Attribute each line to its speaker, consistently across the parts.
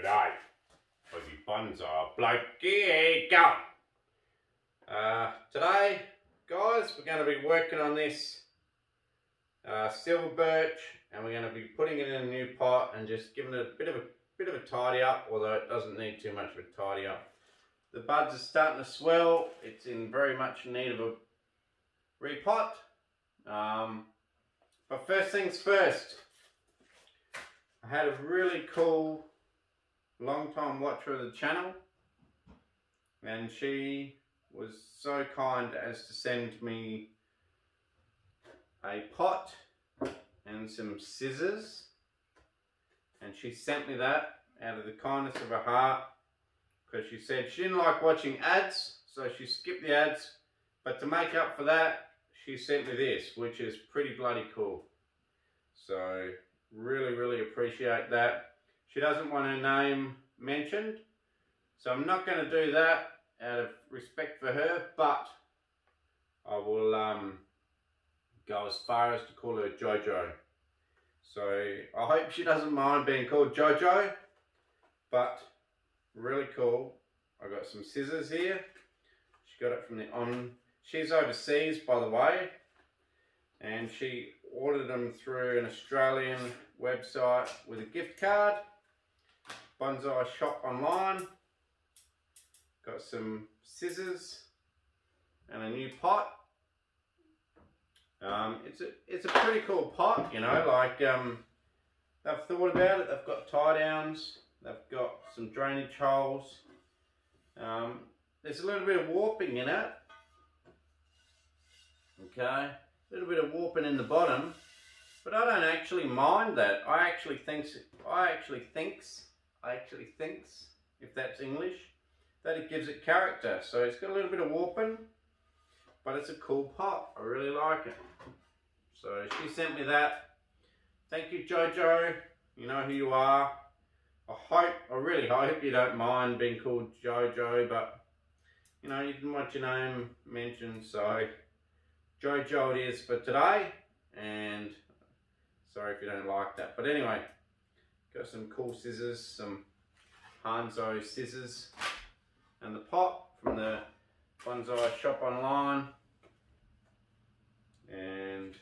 Speaker 1: G'day, Aussie Bonsai Bloke, here you go. Today, guys, we're going to be working on this silver birch, and we're going to be putting it in a new pot and just giving it a bit of a tidy up, although it doesn't need too much of a tidy up. The buds are starting to swell. It's in very much need of a repot. But first things first, I had a really cool long-time watcher of the channel, and she was so kind as to send me a pot and some scissors, and she sent me that out of the kindness of her heart, because she said she didn't like watching ads, so she skipped the ads, but to make up for that, she sent me this, which is pretty bloody cool. So really appreciate that. She doesn't want her name mentioned, so I'm not going to do that out of respect for her, but I will go as far as to call her Jojo. So I hope she doesn't mind being called Jojo, but really cool. I got some scissors here. She got it from she's overseas, by the way, and she ordered them through an Australian website with a gift card. Bonsai shop online. Got some scissors and a new pot. It's a pretty cool pot, you know, like they've thought about it. They've got tie downs, they've got some drainage holes. There's a little bit of warping in it. Okay, a little bit of warping in the bottom, but I don't actually mind that. I actually thinks, if that's English, that it gives it character. So it's got a little bit of warping, but it's a cool pot. I really like it. So she sent me that. Thank you, Jojo. You know who you are. I really hope you don't mind being called Jojo, but you know, you didn't want your name mentioned, so Jojo it is for today, and sorry if you don't like that. But anyway, got some cool scissors, some Hanzo scissors, and the pot from the bonsai shop online, and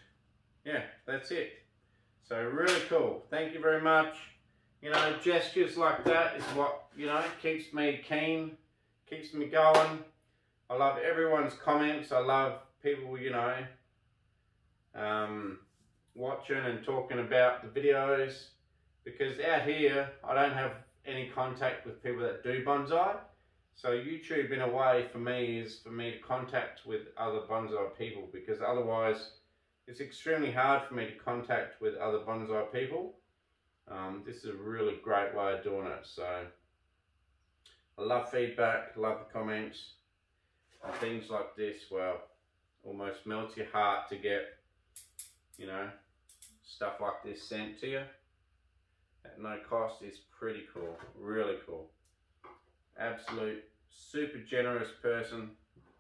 Speaker 1: yeah, that's it. So really cool. Thank you very much. You know, gestures like that is what, you know, keeps me keen, keeps me going. I love everyone's comments. I love people, you know, watching and talking about the videos, because out here I don't have any contact with people that do bonsai. So YouTube in a way for me is for me to contact with other bonsai people, because otherwise it's extremely hard for me to contact with other bonsai people. This is a really great way of doing it. So I love feedback, love the comments, and things like this, well, almost melts your heart to get, you know, stuff like this sent to you at no cost. Is pretty cool, really cool. Absolute super generous person,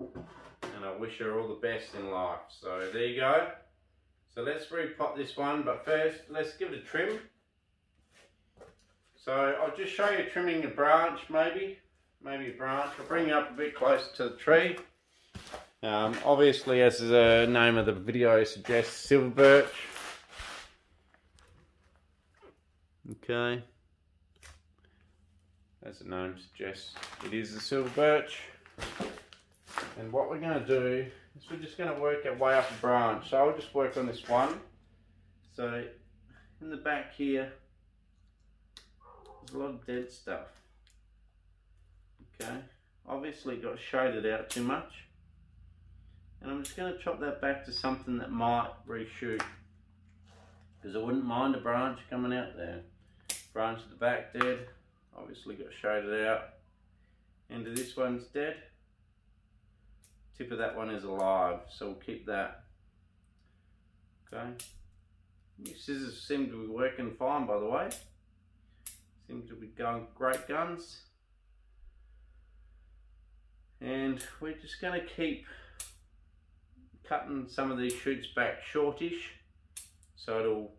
Speaker 1: and I wish her all the best in life. So there you go. So let's repot this one, but first let's give it a trim. So I'll just show you trimming a branch, maybe a branch. I'll bring you up a bit closer to the tree. Obviously, as the name of the video suggests, silver birch. Okay, as the name suggests, it is the silver birch. And what we're going to do is we're just going to work our way up a branch. So I'll just work on this one. So in the back here, there's a lot of dead stuff. Okay, obviously got shaded out too much, and I'm just going to chop that back to something that might reshoot, because I wouldn't mind a branch coming out there. Branch at the back dead, obviously got shaded out. End of this one's dead. Tip of that one is alive, so we'll keep that. Okay, your scissors seem to be working fine, by the way. Seem to be going great guns. And we're just going to keep cutting some of these shoots back shortish, so it'll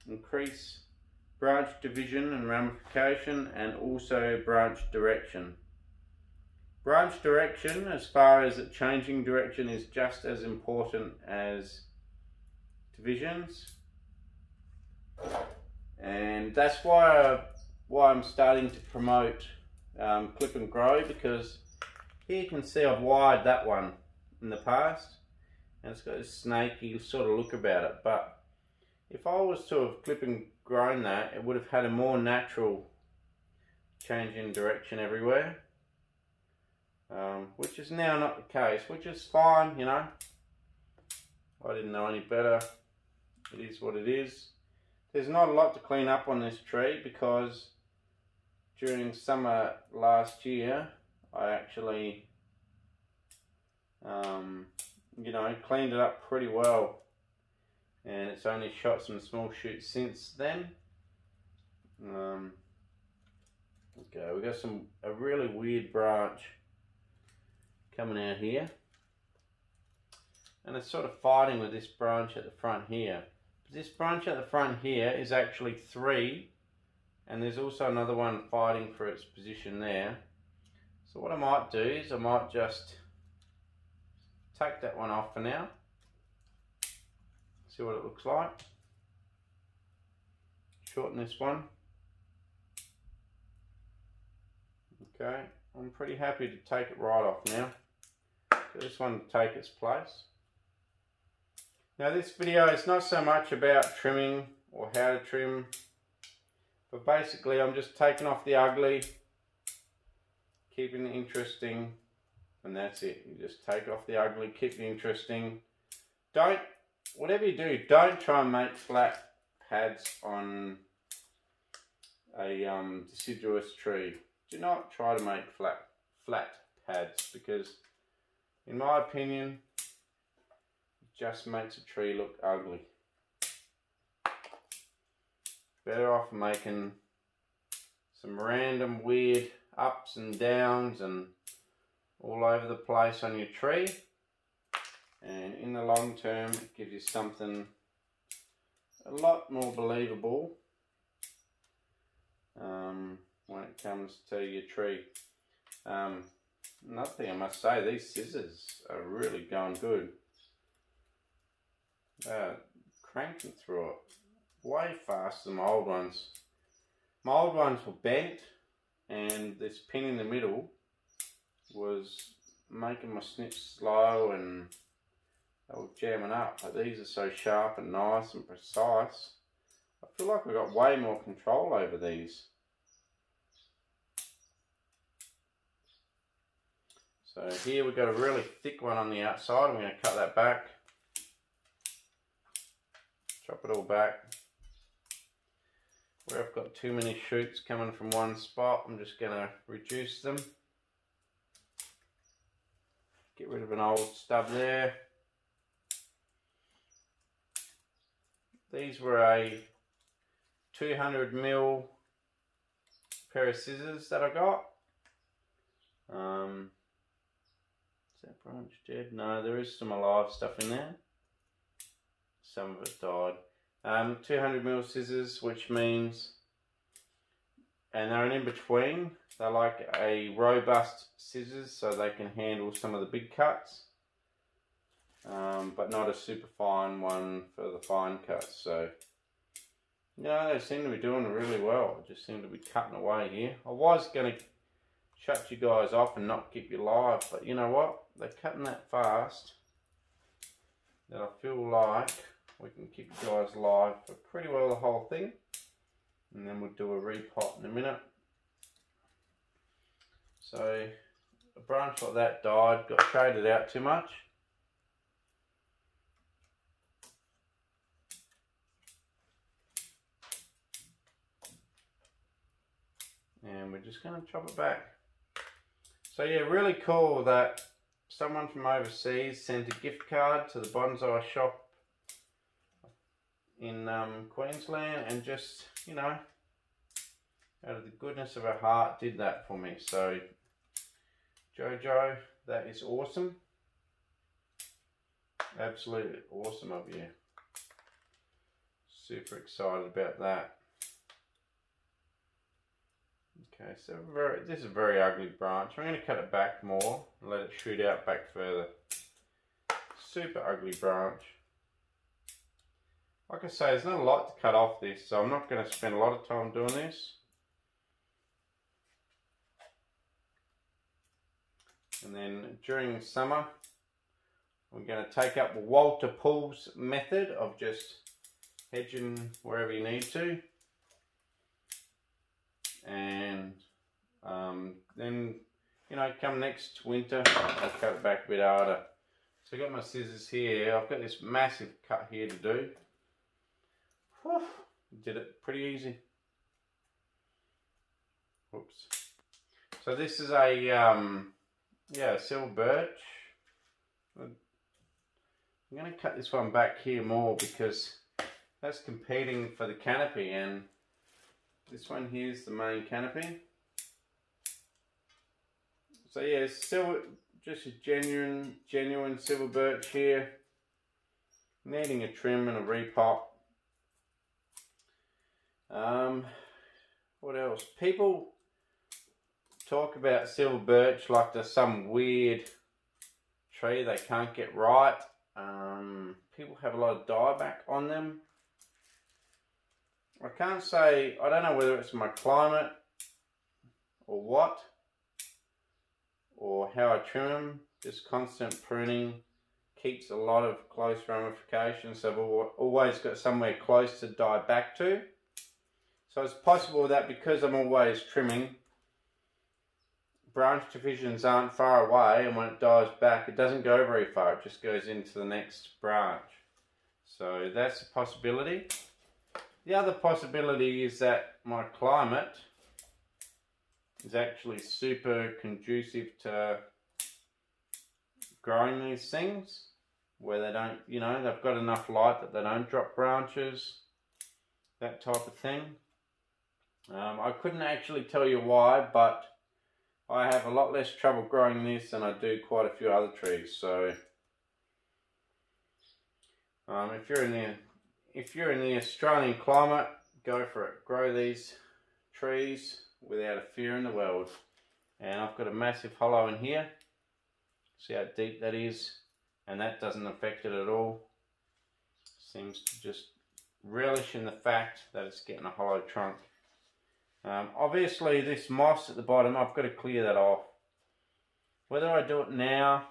Speaker 1: increase branch division and ramification, and also branch direction. Branch direction, as far as it changing direction, is just as important as divisions, and that's why I'm starting to promote clip and grow, because here you can see I've wired that one in the past and it's got a snaky sort of look about it, but if I was to have clip and grown that, it would have had a more natural change in direction everywhere, which is now not the case, which is fine, you know. I didn't know any better. It is what it is. There's not a lot to clean up on this tree, because during summer last year I actually you know, cleaned it up pretty well, and it's only shot some small shoots since then. Okay, we got a really weird branch coming out here, and it's sort of fighting with this branch at the front here. This branch at the front here is actually 3, and there's also another one fighting for its position there. So what I might do is I might just take that one off for now, see what it looks like. Shorten this one. Okay, I'm pretty happy to take it right off now. Get this one to take its place. Now this video is not so much about trimming or how to trim, but basically I'm just taking off the ugly, keeping it interesting, and that's it. You just take off the ugly, keep it interesting. Whatever you do, don't try and make flat pads on a deciduous tree. Do not try to make flat pads, because in my opinion it just makes a tree look ugly. Better off making some random weird ups and downs and all over the place on your tree, and in the long term it gives you something a lot more believable when it comes to your tree. Another thing I must say, these scissors are really going good. Cranking through it way faster than my old ones. My old ones were bent, and this pin in the middle was making my snips slow and they were jamming up. But these are so sharp and nice and precise. I feel like I've got way more control over these. So here we've got a really thick one on the outside. I'm going to cut that back. Chop it all back. Where I've got too many shoots coming from one spot, I'm just going to reduce them. Get rid of an old stub there. These were a 200mm pair of scissors that I got. Is that branch dead? No, there is some alive stuff in there. Some of it died. 200mm scissors, which means, and they're an in-between. They're like a robust scissors, so they can handle some of the big cuts, but not a super fine one for the fine cuts. So, you know, they seem to be doing really well. I just seem to be cutting away here. I was going to shut you guys off and not keep you live, but you know what? They're cutting that fast that I feel like we can keep you guys live for pretty well the whole thing, and then we'll do a repot in a minute. So a branch like that died, got shaded out too much. And we're just going to chop it back. So yeah, really cool that someone from overseas sent a gift card to the bonsai shop in Queensland, and just, you know, out of the goodness of her heart did that for me. So Jojo, that is awesome. Absolutely awesome of you. Super excited about that. Okay, so this is a very ugly branch. I'm going to cut it back more and let it shoot out back further. Super ugly branch. Like I say, there's not a lot to cut off this, so I'm not going to spend a lot of time doing this. And then during summer, we're going to take up Walter Poole's method of just hedging wherever you need to. And then, you know, come next winter, I'll cut it back a bit harder. So I've got my scissors here. I've got this massive cut here to do. Whew, did it pretty easy. Whoops. So this is a yeah, silver birch. I'm going to cut this one back here more because that's competing for the canopy, and this one here is the main canopy. So yeah, silver, just a genuine silver birch here. Needing a trim and a repot. What else? People talk about silver birch like there's some weird tree they can't get right. People have a lot of dieback on them. I can't say, I don't know whether it's my climate or what, or how I trim them. Just constant pruning keeps a lot of close ramifications, so I've always got somewhere close to die back to. So it's possible that because I'm always trimming, branch divisions aren't far away, and when it dies back it doesn't go very far, it just goes into the next branch. So that's a possibility. The other possibility is that my climate is actually super conducive to growing these things, where they don't, you know, they've got enough light that they don't drop branches, that type of thing. I couldn't actually tell you why, but I have a lot less trouble growing this than I do quite a few other trees. So if you're in the Australian climate, go for it. Grow these trees without a fear in the world. And I've got a massive hollow in here. See how deep that is? And that doesn't affect it at all. Seems to just relish in the fact that it's getting a hollow trunk. Obviously this moss at the bottom, I've got to clear that off. Whether I do it now,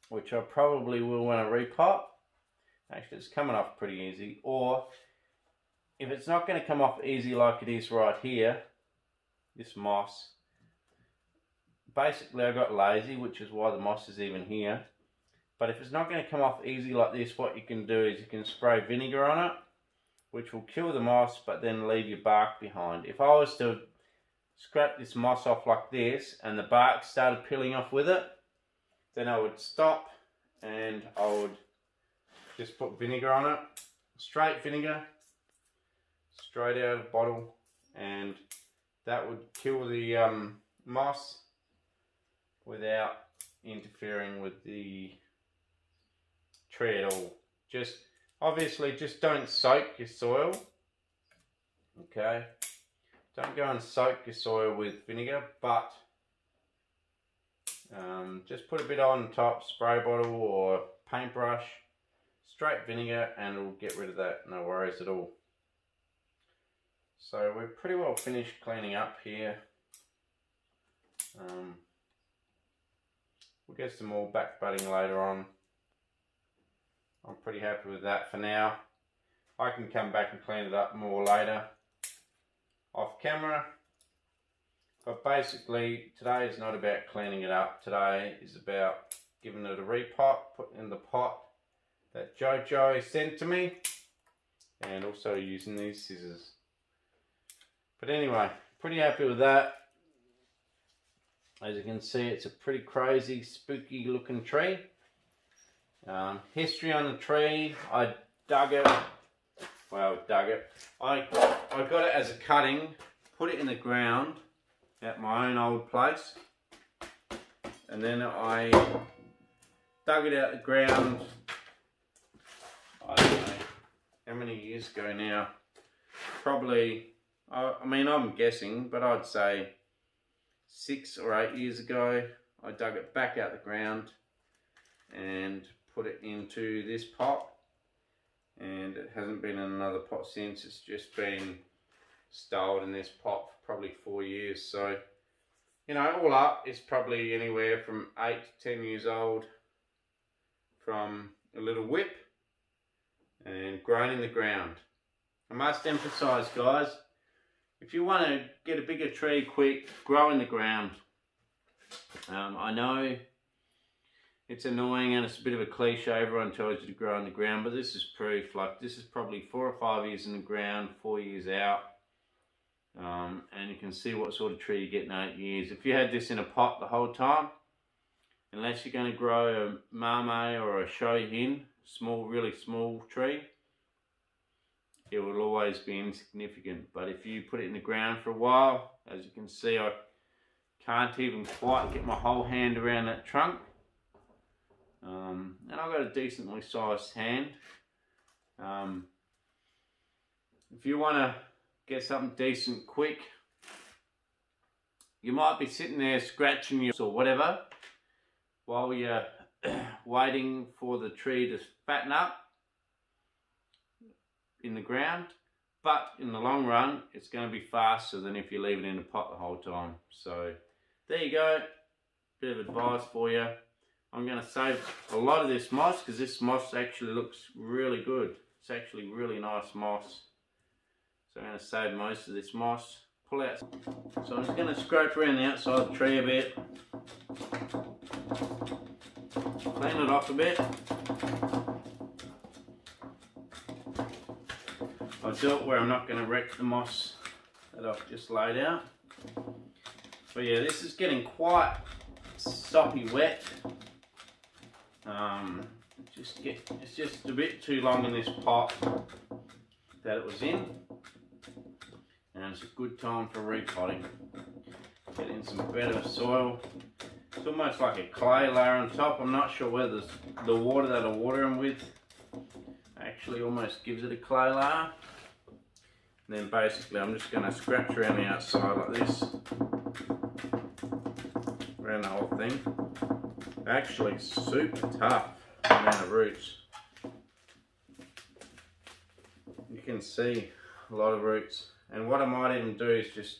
Speaker 1: which I probably will when I repot, actually it's coming off pretty easy, or if it's not going to come off easy like it is right here, this moss, basically I got lazy, which is why the moss is even here. But if it's not going to come off easy like this, what you can do is you can spray vinegar on it, which will kill the moss but then leave your bark behind. If I was to scrap this moss off like this and the bark started peeling off with it, then I would stop and I would just put vinegar on it, straight vinegar, straight out of the bottle, and that would kill the moss without interfering with the tree at all. Obviously, just don't soak your soil, okay? Don't go and soak your soil with vinegar, but just put a bit on top, spray bottle or paintbrush, straight vinegar, and it'll get rid of that, no worries at all. So we're pretty well finished cleaning up here. We'll get some more back budding later on. I'm pretty happy with that for now. I can come back and clean it up more later off camera. But basically today is not about cleaning it up. Today is about giving it a repot, putting it in the pot that Jojo sent to me, and also using these scissors. But anyway, pretty happy with that. As you can see, it's a pretty crazy, spooky looking tree. History on the tree, I dug it, I got it as a cutting, put it in the ground at my own old place, and then I dug it out of the ground, I don't know how many years ago now, probably, I mean, I'm guessing, but I'd say 6 or 8 years ago, I dug it back out the ground and put it into this pot, and it hasn't been in another pot since. It's just been styled in this pot for probably 4 years. So, you know, all up, it's probably anywhere from 8 to 10 years old from a little whip and grown in the ground. I must emphasize, guys, if you want to get a bigger tree quick, grow in the ground. I know it's annoying and it's a bit of a cliche, everyone tells you to grow in the ground, but this is proof. Like, this is probably 4 or 5 years in the ground, 4 years out. And you can see what sort of tree you get in 8 years. If you had this in a pot the whole time, unless you're going to grow a mame or a shohin, small, really small tree, it will always be insignificant. But if you put it in the ground for a while, as you can see, I can't even quite get my whole hand around that trunk. And I've got a decently sized hand. If you want to get something decent quick, you might be sitting there scratching your or whatever while you're waiting for the tree to fatten up in the ground, but in the long run it's going to be faster than if you leave it in the pot the whole time. So there you go, bit of advice for you. I'm going to save a lot of this moss because this moss actually looks really good. It's actually really nice moss. So I'm going to save most of this moss, pull out. So I'm just going to scrape around the outside of the tree a bit, clean it off a bit. I'll do it where I'm not going to wreck the moss that I've just laid out. But yeah, this is getting quite soppy wet. It's just a bit too long in this pot that it was in. And it's a good time for repotting. Get in some better soil. It's almost like a clay layer on top. I'm not sure whether the water that I water them with actually almost gives it a clay layer. And then basically I'm just going to scratch around the outside like this, around the whole thing. Actually super tough amount of roots. You can see a lot of roots. And what I might even do is just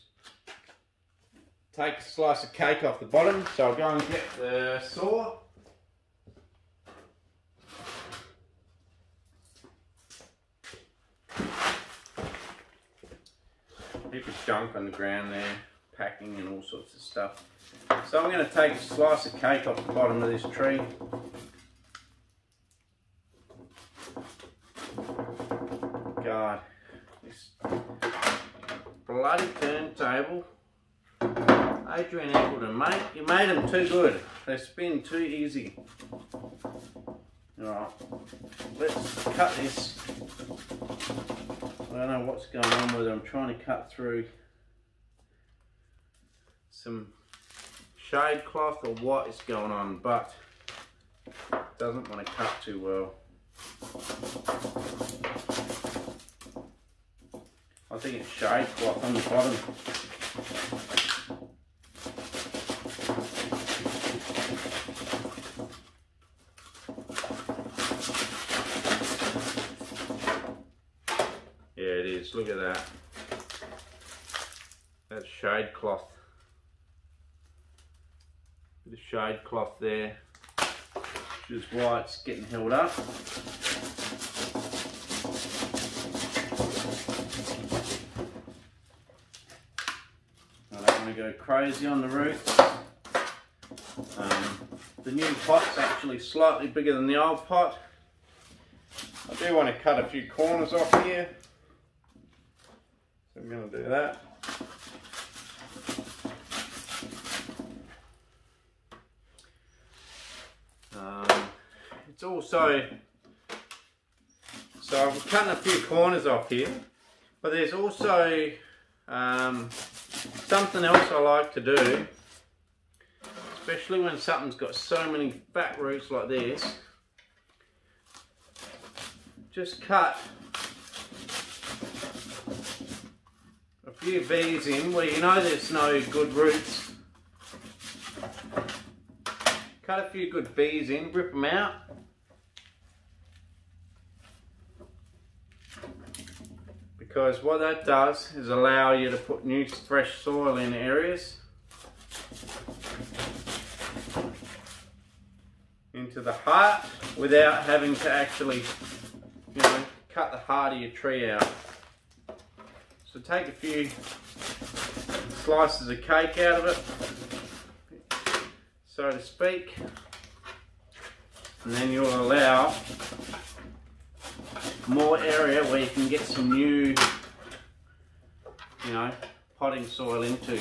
Speaker 1: take a slice of cake off the bottom. So I'll go and get the saw. Heap of junk on the ground there, packing and all sorts of stuff. So I'm going to take a slice of cake off the bottom of this tree. God, this bloody turntable. Adrian Appleton, mate, you made them too good. They spin too easy. Alright, let's cut this. I don't know what's going on with it. I'm trying to cut through some shade cloth or what is going on, but it doesn't want to cut too well. I think it's shade cloth on the bottom. Yeah, it is. Look at that. That's shade cloth. The shade cloth there, which is why it's getting held up. I don't want to go crazy on the roots. The new pot's actually slightly bigger than the old pot. I do want to cut a few corners off here, so I'm going to do that. It's also, so I'm cutting a few corners off here, but there's also something else I like to do, especially when something's got so many fat roots like this. Just cut a few V's in where you know there's no good roots. Cut a few good V's in, rip them out. Because what that does is allow you to put new fresh soil in areas into the heart without having to actually, you know, cut the heart of your tree out. So take a few slices of cake out of it, so to speak, and then you'll allow more area where you can get some new, you know, potting soil into.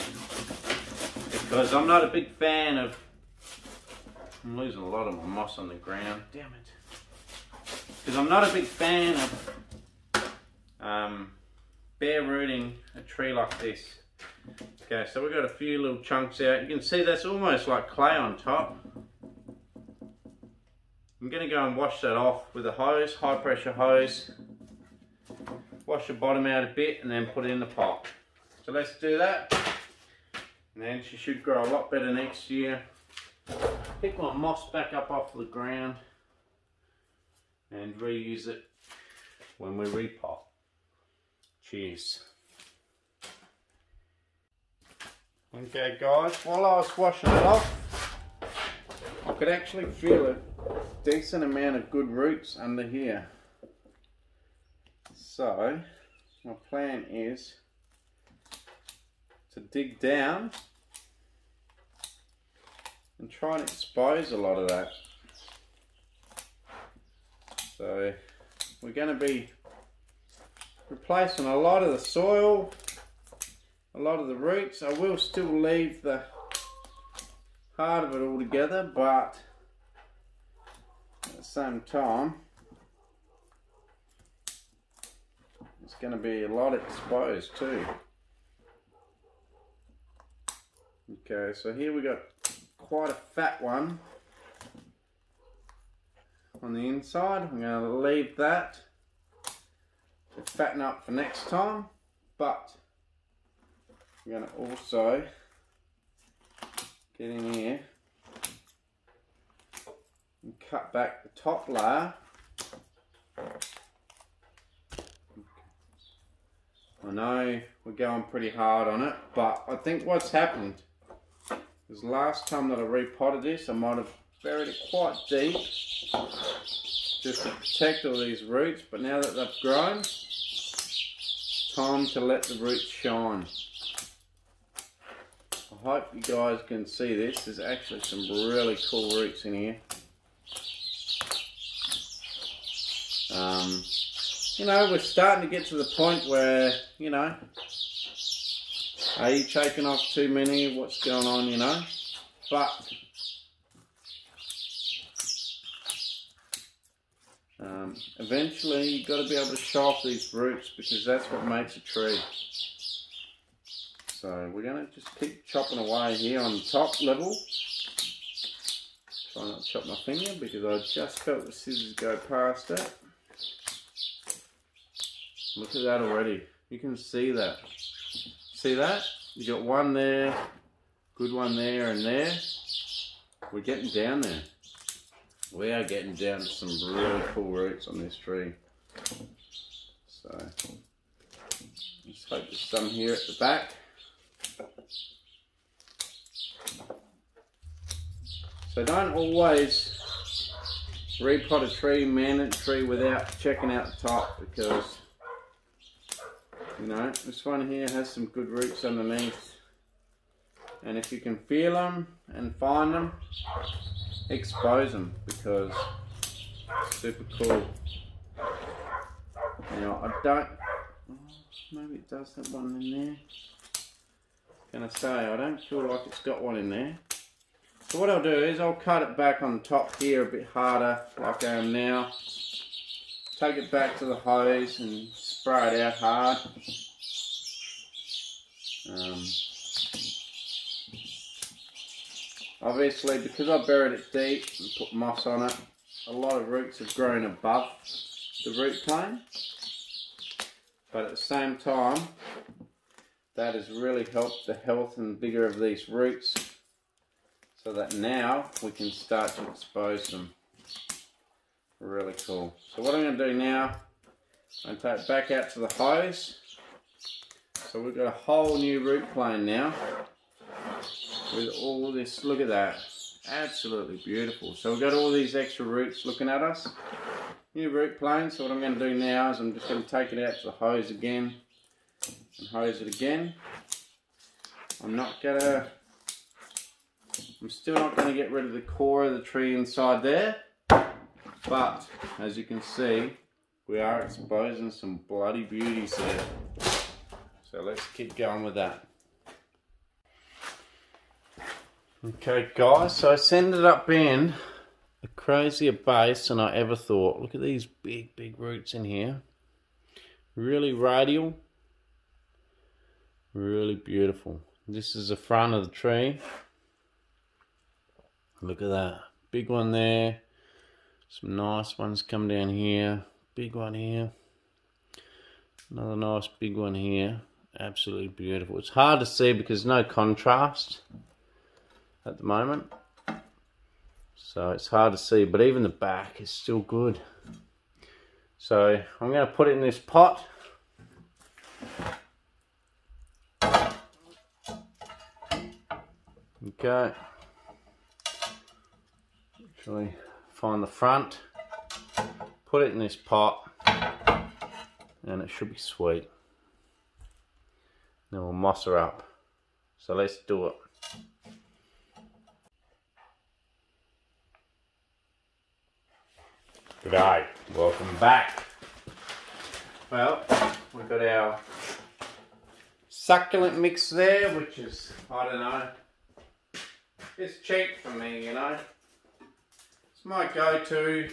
Speaker 1: Because I'm not a big fan of, I'm losing a lot of my moss on the ground, damn it. Because I'm not a big fan of bare rooting a tree like this. Okay, so we've got a few little chunks out. You can see that's almost like clay on top. I'm going to go and wash that off with a hose, high pressure hose. Wash the bottom out a bit and then put it in the pot. So let's do that. And then she should grow a lot better next year. Pick my moss back up off the ground and reuse it when we repot. Cheers. Okay guys, while I was washing it off, I could actually feel a decent amount of good roots under here. So my plan is to dig down and try and expose a lot of that. So we're going to be replacing a lot of the soil, a lot of the roots. I will still leave the heart of it all together, but at the same time it's going to be a lot exposed too. Okay, so here we got quite a fat one on the inside. I'm going to leave that to fatten up for next time, but I'm going to also get in here and cut back the top layer. I know we're going pretty hard on it, but I think what's happened is last time that I repotted this, I might have buried it quite deep just to protect all these roots, but now that they've grown, time to let the roots shine. I hope you guys can see this. There's actually some really cool roots in here. You know, we're starting to get to the point where, you know, are you taking off too many? What's going on, you know? But eventually you've got to be able to show off these roots, because that's what makes a tree. So we're going to just keep chopping away here on the top level. Try not to chop my finger because I just felt the scissors go past it. Look at that already. You can see that. See that? You got one there, good one there and there. We're getting down there. We are getting down to some really cool roots on this tree. So let's hope there's some here at the back. So don't always repot a tree, man a tree without checking out the top, because you know, this one here has some good roots underneath, and if you can feel them and find them, expose them, because it's super cool. Now I don't, maybe it does have one in there. Gonna say, I don't feel like it's got one in there. So what I'll do is I'll cut it back on the top here a bit harder, like I am now. Take it back to the hose and spray it out hard. Obviously, because I buried it deep and put moss on it, a lot of roots have grown above the root plane. But at the same time, that has really helped the health and vigor of these roots, so that now we can start to expose them. Really cool. So what I'm going to do now, I'm going to take it back out to the hose. So we've got a whole new root plane now with all this. Look at that, absolutely beautiful. So we've got all these extra roots looking at us. New root plane. So what I'm going to do now is I'm just going to take it out to the hose again and hose it again. I'm still not going to get rid of the core of the tree inside there, but as you can see, we are exposing some bloody beauties there. So let's keep going with that. Okay guys, so it's ended up being a crazier base than I ever thought. Look at these big roots in here. Really radial. Really beautiful. This is the front of the tree. Look at that. Big one there. Some nice ones come down here. Big one here. Another nice big one here. Absolutely beautiful. It's hard to see because there's no contrast at the moment. So it's hard to see, but even the back is still good. So I'm going to put it in this pot. Okay. Actually find the front, put it in this pot, and it should be sweet. Then we'll moss her up. So let's do it. G'day, welcome back. Well, we've got our succulent mix there, which is, I don't know, it's cheap for me, you know. It's my go-to.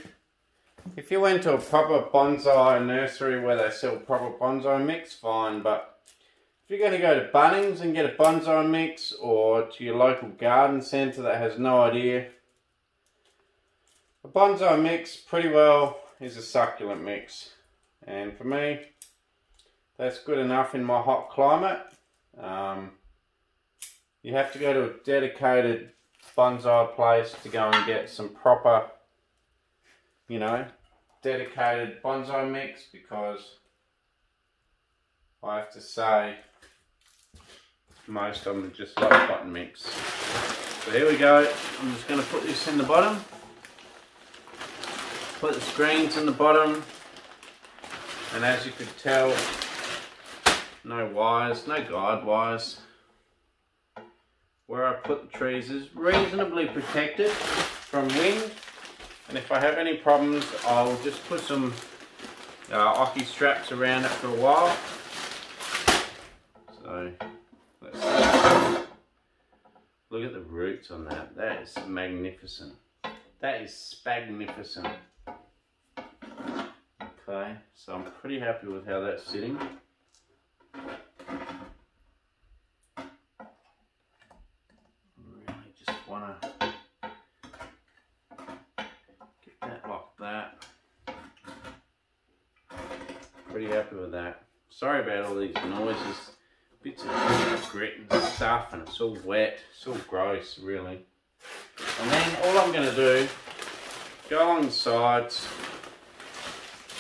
Speaker 1: If you went to a proper bonsai nursery where they sell proper bonsai mix, fine, but if you're going to go to Bunnings and get a bonsai mix, or to your local garden centre that has no idea, a bonsai mix pretty well is a succulent mix, and for me that's good enough in my hot climate. You have to go to a dedicated bonsai place to go and get some proper, you know, dedicated bonsai mix, because I have to say most of them are just like cotton mix. So here we go. I'm just going to put this in the bottom. Put the screens in the bottom, and as you could tell, no wires, no guide wires. Where I put the trees is reasonably protected from wind, and if I have any problems I'll just put some Occy straps around it for a while. So let's see. Look at the roots on that. That is magnificent. That is spagnificent. Okay, so I'm pretty happy with how that's sitting. Really just want to get that like that. Pretty happy with that. Sorry about all these noises. Bits of grit and stuff, and it's all wet. It's all gross, really. And then all I'm going to do, go along the sides,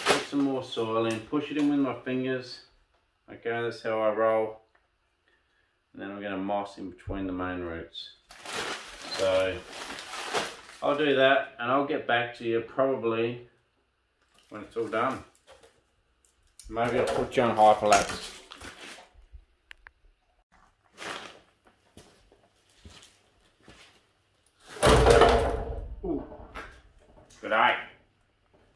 Speaker 1: put some more soil in, push it in with my fingers. Okay, that's how I roll. And then I'm going to moss in between the main roots. So I'll do that, and I'll get back to you probably when it's all done. Maybe I'll put you on hyperlapse. G'day,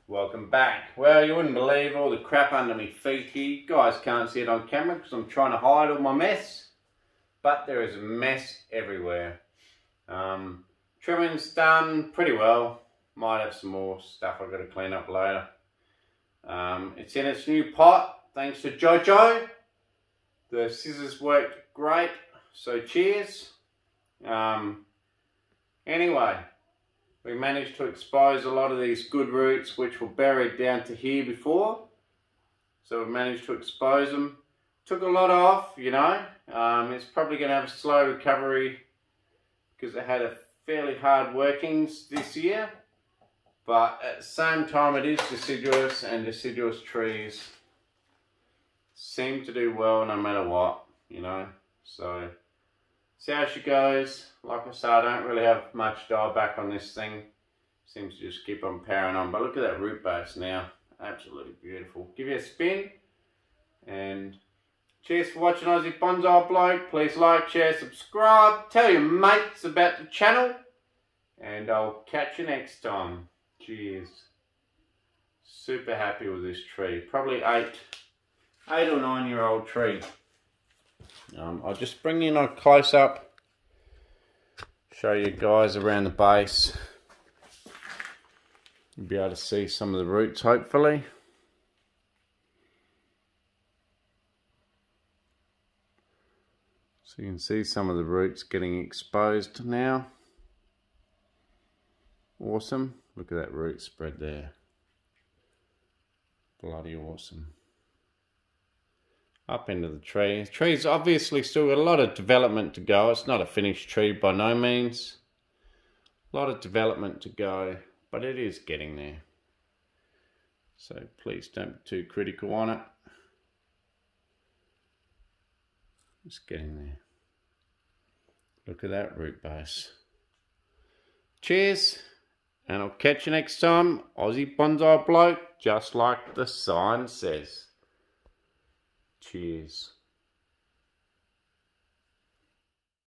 Speaker 1: welcome back. Well, you wouldn't believe all the crap under my feet here. You guys can't see it on camera because I'm trying to hide all my mess, but there is a mess everywhere. Trimming's done pretty well. Might have some more stuff I've got to clean up later. It's in its new pot, thanks to Jojo. The scissors worked great, so cheers. Anyway, we managed to expose a lot of these good roots which were buried down to here before. So we've managed to expose them. took a lot off, you know. It's probably going to have a slow recovery because it had a fairly hard workings this year. But at the same time, it is deciduous, and deciduous trees seem to do well no matter what, you know. So, see how she goes. Like I said, I don't really have much dial back on this thing. Seems to just keep on powering on. But look at that root base now. Absolutely beautiful. Give you a spin. And cheers for watching Aussie Bonsai Bloke. Please like, share, subscribe. Tell your mates about the channel. And I'll catch you next time. Cheers. Super happy with this tree. Probably 8 or 9 year old tree. I'll just bring in a close up. Show you guys around the base. You'll be able to see some of the roots hopefully. So you can see some of the roots getting exposed now. Awesome. Look at that root spread there. Bloody awesome. Up into the tree. The tree's obviously still got a lot of development to go. It's not a finished tree by no means. A lot of development to go, but it is getting there. So please don't be too critical on it. It's getting there. Look at that root base. Cheers. And I'll catch you next time. Aussie Bonsai Bloke, just like the sign says. Cheers.